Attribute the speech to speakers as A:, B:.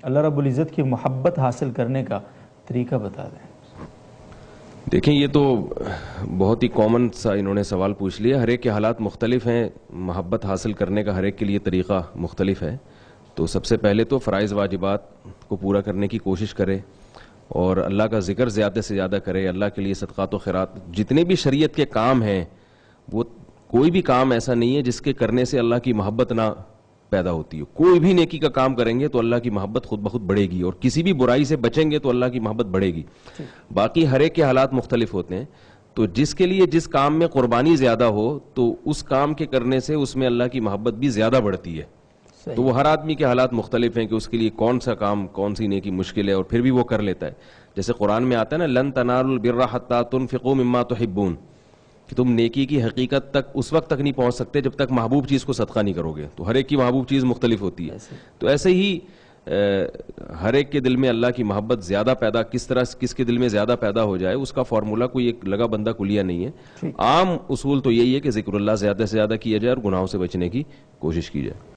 A: اللہ رب العزت کی محبت حاصل کرنے کا طریقہ بتا دیں۔
B: دیکھیں یہ تو بہت ہی کامن سا انہوں نے سوال پوچھ لیا. ہر ایک کے حالات مختلف ہیں، محبت حاصل کرنے کا ہر ایک کے لیے طریقہ مختلف ہے. تو سب سے پہلے تو فرائض واجبات کو پورا کرنے کی کوشش کرے اور اللہ کا ذکر زیادہ سے زیادہ کرے. اللہ کے لیے صدقات و خیرات، جتنے بھی شریعت کے کام ہیں وہ کوئی بھی کام ایسا نہیں ہے جس کے کرنے سے اللہ کی محبت نہ پیدا ہوتی ہے. کوئی بھی نیکی کا کام کریں گے تو اللہ کی محبت خود بخود بڑھے گی، اور کسی بھی برائی سے بچیں گے تو اللہ کی محبت بڑھے گی. باقی ہر ایک کے حالات مختلف ہوتے ہیں، تو جس کے لیے جس کام میں قربانی زیادہ ہو تو اس کام کے کرنے سے اس میں اللہ کی محبت بھی زیادہ بڑھتی ہے. تو وہ ہر آدمی کے حالات مختلف ہیں کہ اس کے لیے کون سا کام، کون سی نیکی مشکل ہے، اور پھر بھی وہ کر لیتا ہے. جیسے قرآن میں آتا ہے نا، لن تنالوا البر حتی تنفقوا مما تحبون، کہ تم نیکی کی حقیقت تک اس وقت تک نہیں پہنچ سکتے جب تک محبوب چیز کو صدقہ نہیں کرو گے. تو ہر ایک کی محبوب چیز مختلف ہوتی ہے. تو ایسے ہی ہر ایک کے دل میں اللہ کی محبت زیادہ پیدا، کس طرح کس کے دل میں زیادہ پیدا ہو جائے، اس کا فارمولہ کوئی ایک لگا بندہ کلیہ نہیں ہے. عام اصول تو یہی ہے کہ ذکر اللہ زیادہ سے زیادہ کیا جائے اور گناہوں سے بچنے کی کوشش کی جائے.